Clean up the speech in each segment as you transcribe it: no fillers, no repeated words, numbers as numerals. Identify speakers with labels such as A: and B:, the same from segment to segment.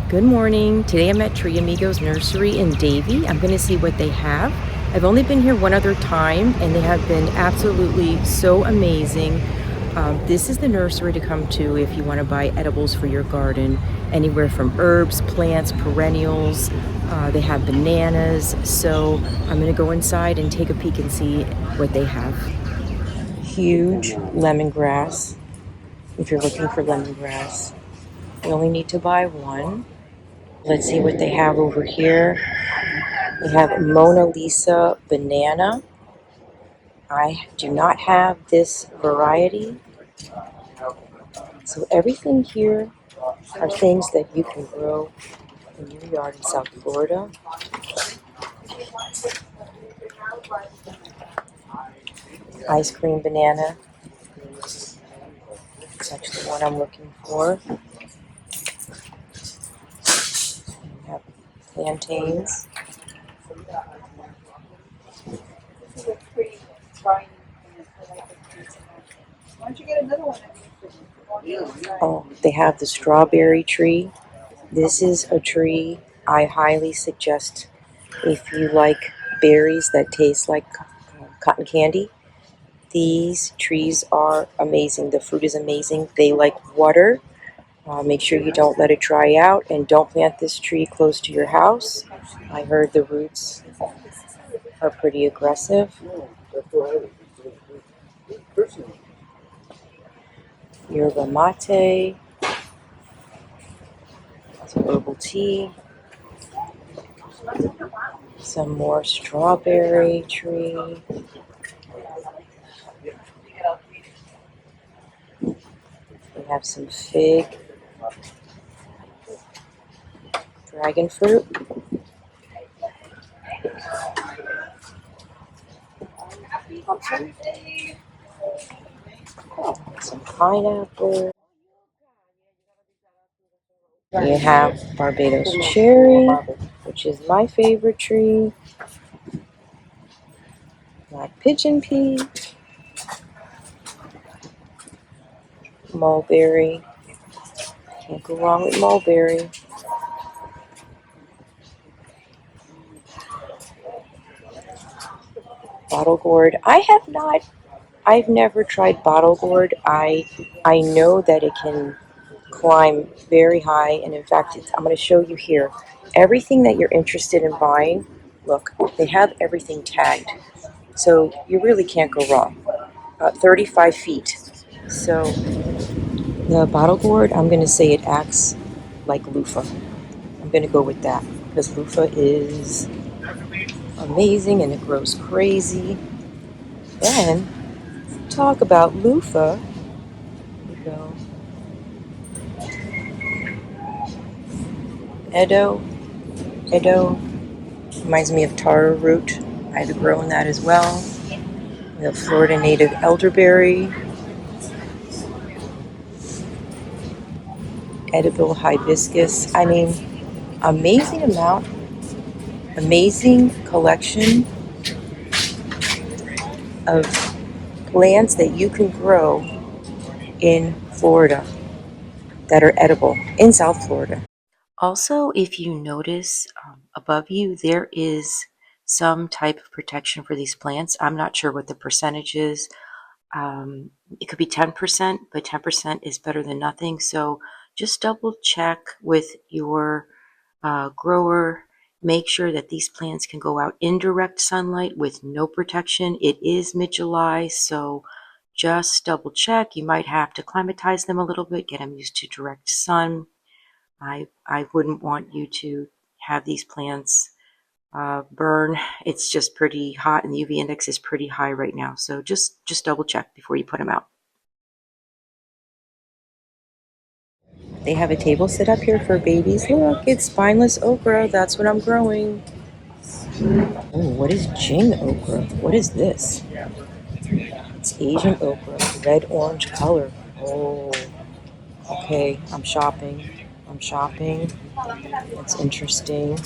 A: Good morning. Today I'm at Tree Amigos Nursery in Davie. I'm going to see what they have. I've only been here one other time and they have been absolutely so amazing. This is the nursery to come to if you want to buy edibles for your garden. Anywhere from herbs, plants, perennials. They have bananas. So I'm going to go inside and take a peek and see what they have. Huge lemongrass if you're looking for lemongrass. You only need to buy one. Let's see what they have over here. They have Mona Lisa banana. I do not have this variety. So everything here are things that you can grow in your yard in South Florida. Ice cream banana. It's actually what I'm looking for. We have plantains. Oh, they have the strawberry tree. This is a tree I highly suggest if you like berries that taste like cotton candy. These trees are amazing. The fruit is amazing. They like water. Make sure you don't let it dry out, and don't plant this tree close to your house. I heard the roots are pretty aggressive. Yerba mate, some herbal tea, some more strawberry tree. We have some fig, dragon fruit, some pineapple. You have Barbados cherry, which is my favorite tree. Black pigeon pea, mulberry. Can't go wrong with mulberry. Bottle gourd. I've never tried bottle gourd. I know that it can climb very high, and in fact, I'm going to show you here. Everything that you're interested in buying, look, they have everything tagged. So you really can't go wrong. 35 feet. So the bottle gourd, I'm going to say it acts like loofah. I'm going to go with that because loofah is amazing and it grows crazy. Then, talk about loofah. Here we go. Edo reminds me of taro root. I've grown that as well. We have Florida native elderberry, edible hibiscus. I mean, amazing collection of plants that you can grow in Florida that are edible in South Florida. Also, if you notice above you, there is some type of protection for these plants. I'm not sure what the percentage is. It could be 10%, but 10% is better than nothing. So just double check with your grower. Make sure that these plants can go out in direct sunlight with no protection. It is mid-July, so just double check. You might have to climatize them a little bit, get them used to direct sun. I wouldn't want you to have these plants burn. It's just pretty hot, and the UV index is pretty high right now. So just double check before you put them out. They have a table set up here for babies. Look, it's spineless okra. That's what I'm growing. Oh, what is Jing okra? What is this? It's Asian okra, red-orange color. Oh, okay. I'm shopping. That's interesting.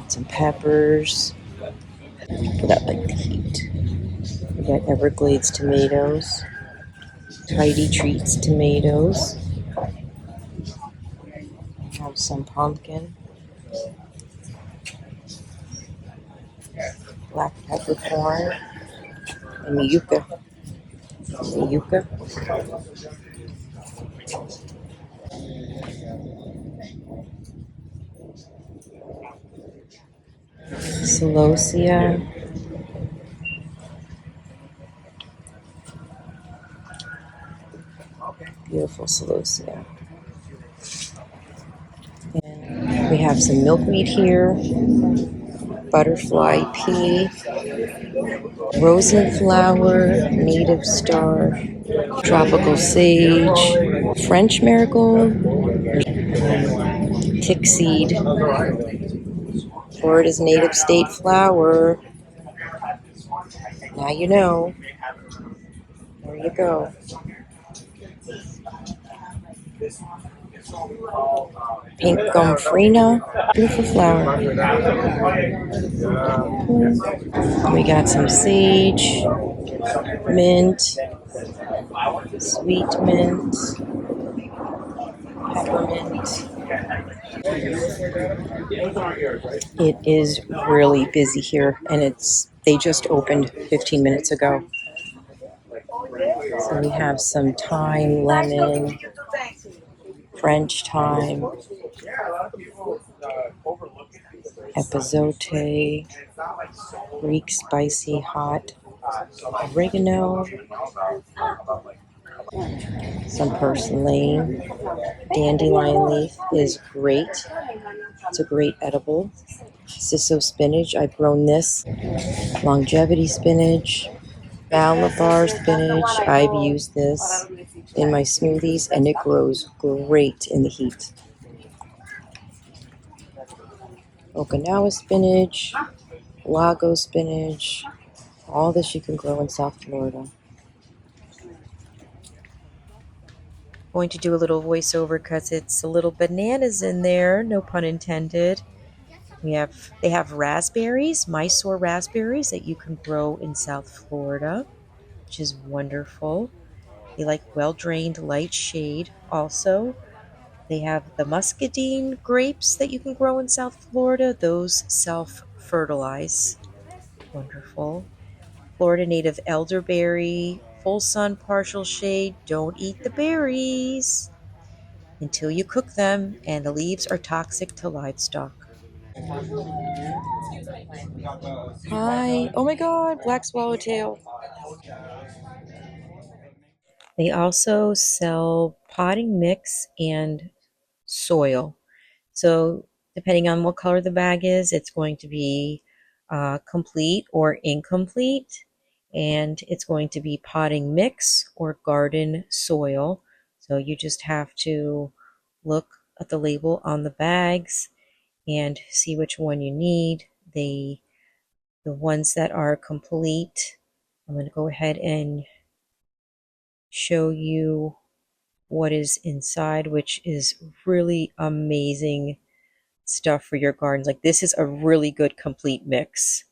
A: Some peppers. Put out like the heat. We got Everglades tomatoes. Tidy Treats tomatoes. some pumpkin, black peppercorn, and yucca. Yucca. Celosia. Beautiful celosia. And we have some milkweed here, butterfly pea, rosin flower, native star, tropical sage, French marigold, tick seed, Florida's native state flower. Now you know. There you go. Pink gomphrena, beautiful flower. We got some sage, mint, sweet mint, peppermint. It is really busy here, and they just opened 15 minutes ago. So we have some thyme, lemon, French thyme, epazote, Greek spicy hot oregano, some purslane. Dandelion leaf is great. It's a great edible. Ciso spinach, I've grown this. Longevity spinach, Malabar spinach, I've used this in my smoothies, and it grows great in the heat. Okinawa spinach, Lago spinach, all this you can grow in South Florida. Going to do a little voiceover because it's a little bananas in there, no pun intended. They have raspberries, Mysore raspberries that you can grow in South Florida, which is wonderful. They like well-drained, light shade. Also, they have the muscadine grapes that you can grow in South Florida. Those self-fertilize. Wonderful. Florida native elderberry, full sun, partial shade. Don't eat the berries until you cook them, and the leaves are toxic to livestock. Hi. Oh my God, black swallowtail. They also sell potting mix and soil. So depending on what color the bag is, it's going to be complete or incomplete. And it's going to be potting mix or garden soil. So you just have to look at the label on the bags and see which one you need. The ones that are complete, I'm going to go ahead and show you what is inside, which is really amazing stuff for your gardens. Like, this is a really good complete mix.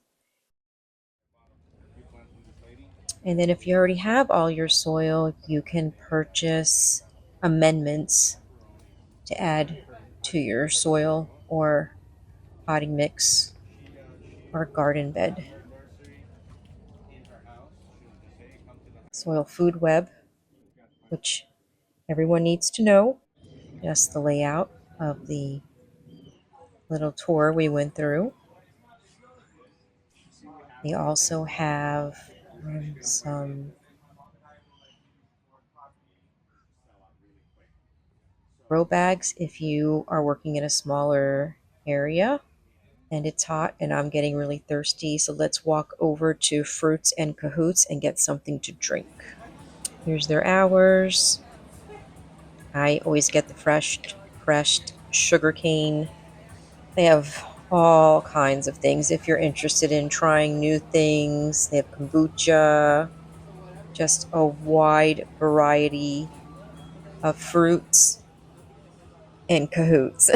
A: And then if you already have all your soil, you can purchase amendments to add to your soil or potting mix or garden bed. Soil food web, which everyone needs to know. Just the layout of the little tour we went through. They also have some grow bags if you are working in a smaller area and it's hot and I'm getting really thirsty. So let's walk over to Fruits and Cahoots and get something to drink. Here's their hours. I always get the pressed sugar cane. They have all kinds of things. If you're interested in trying new things, they have kombucha, just a wide variety of fruits and Cahoots.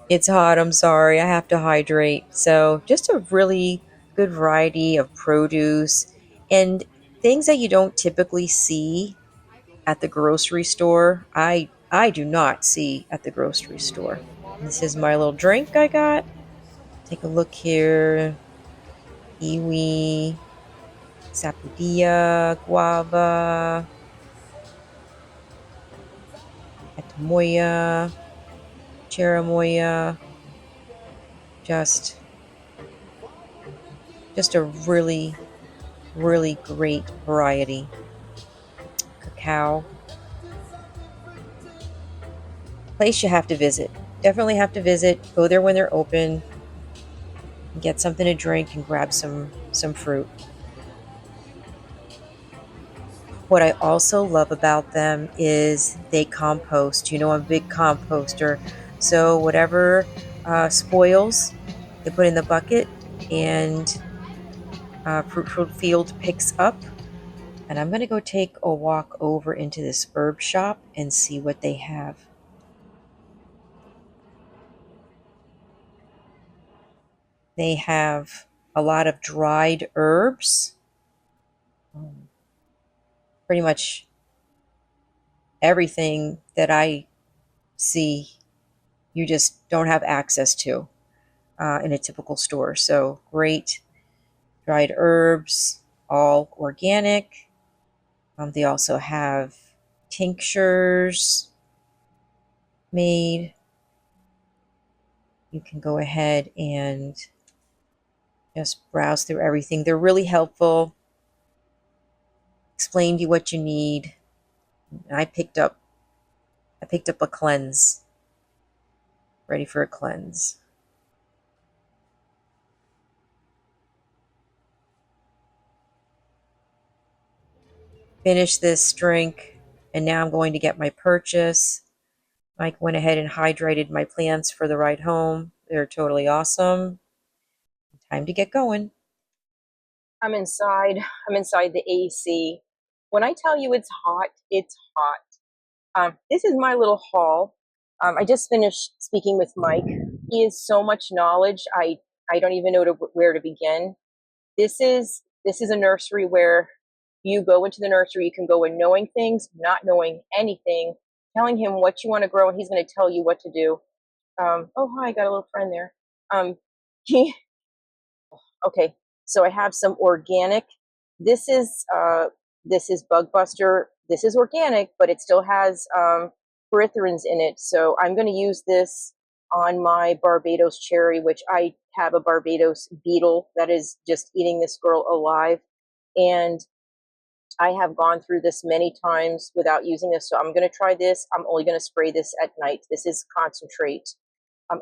A: It's hot, I'm sorry, I have to hydrate. So just a really good variety of produce and things that you don't typically see at the grocery store. I do not see at the grocery store. And this is my little drink I got. Take a look here. Kiwi, sapodilla, guava, etamoya, cherimoya. Just just a really, really great variety. Cacao. Place you have to visit. Definitely have to visit. Go there when they're open. And get something to drink and grab some fruit. What I also love about them is they compost. You know, I'm a big composter. So whatever spoils, they put in the bucket and Fruit Field picks up. And I'm going to go take a walk over into this herb shop and see what they have. They have a lot of dried herbs. Pretty much everything that I see, you just don't have access to in a typical store. So great dried herbs, all organic. They also have tinctures made. You can go ahead and just browse through everything. They're really helpful. Explain to you what you need. And I picked up a cleanse. Ready for a cleanse. Finish this drink, and now I'm going to get my purchase. Mike went ahead and hydrated my plants for the ride home. They're totally awesome. Time to get going. I'm inside. I'm inside the AC. When I tell you it's hot, it's hot. This is my little haul. I just finished speaking with Mike. He has so much knowledge. I don't even know where to begin. This is a nursery where you go into the nursery. You can go in knowing things, not knowing anything, telling him what you want to grow, and he's going to tell you what to do. Oh, hi, I got a little friend there. He Okay, so I have some organic. This is Bug Buster. This is organic, but it still has perithrins in it. So I'm going to use this on my Barbados cherry, which I have a Barbados beetle that is just eating this girl alive. And I have gone through this many times without using this. So I'm going to try this. I'm only going to spray this at night. This is concentrate.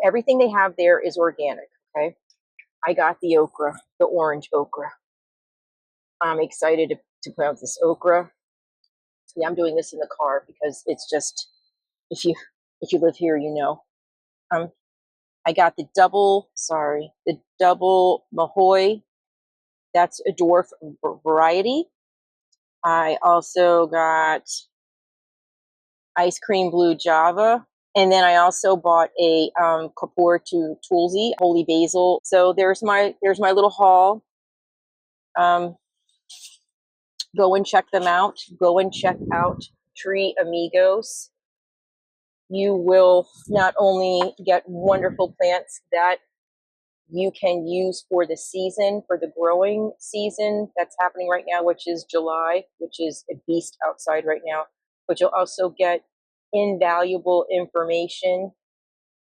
A: Everything they have there is organic. Okay. I got the okra, the orange okra. I'm excited to put out this okra. Yeah, I'm doing this in the car because it's just, if you live here, you know. I got the double Mahoy. That's a dwarf variety. I also got ice cream blue Java. And then I also bought a Kapoor to Tulsi, holy basil. So there's my little haul. Go and check them out. Go and check out Tree Amigos. You will not only get wonderful plants that you can use for the season, for the growing season that's happening right now, which is July, which is a beast outside right now, but you'll also get invaluable information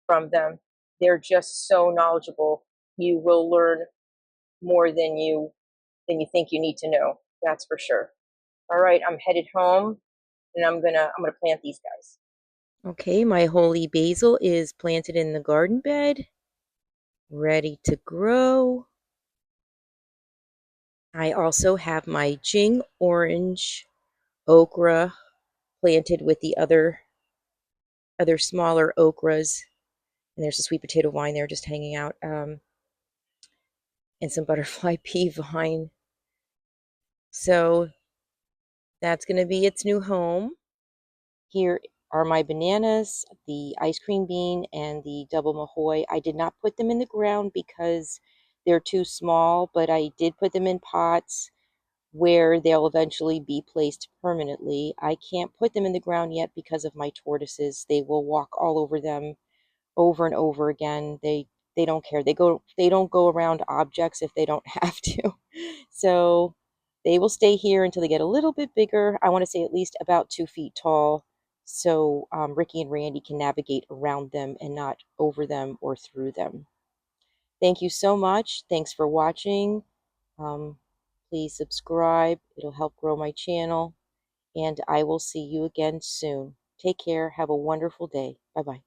A: from them. They're just so knowledgeable. You will learn more than you think you need to know. That's for sure. All right, I'm headed home, and I'm gonna plant these guys. Okay, my holy basil is planted in the garden bed, ready to grow. I also have my Jing orange okra planted with the other smaller okras, and there's a sweet potato vine there just hanging out, and some butterfly pea vine. So that's going to be its new home. Here are my bananas, the ice cream bean, and the double Mahoy. I did not put them in the ground because they're too small, but I did put them in pots. where they'll eventually be placed permanently. I can't put them in the ground yet because of my tortoises. They will walk all over them over and over again. They don't care. They don't go around objects if they don't have to. So they will stay here until they get a little bit bigger. I want to say at least about 2 feet tall. So Ricky and Randy can navigate around them and not over them or through them. Thank you so much. Thanks for watching. Um, please subscribe. It'll help grow my channel. And I will see you again soon. Take care. Have a wonderful day. Bye bye.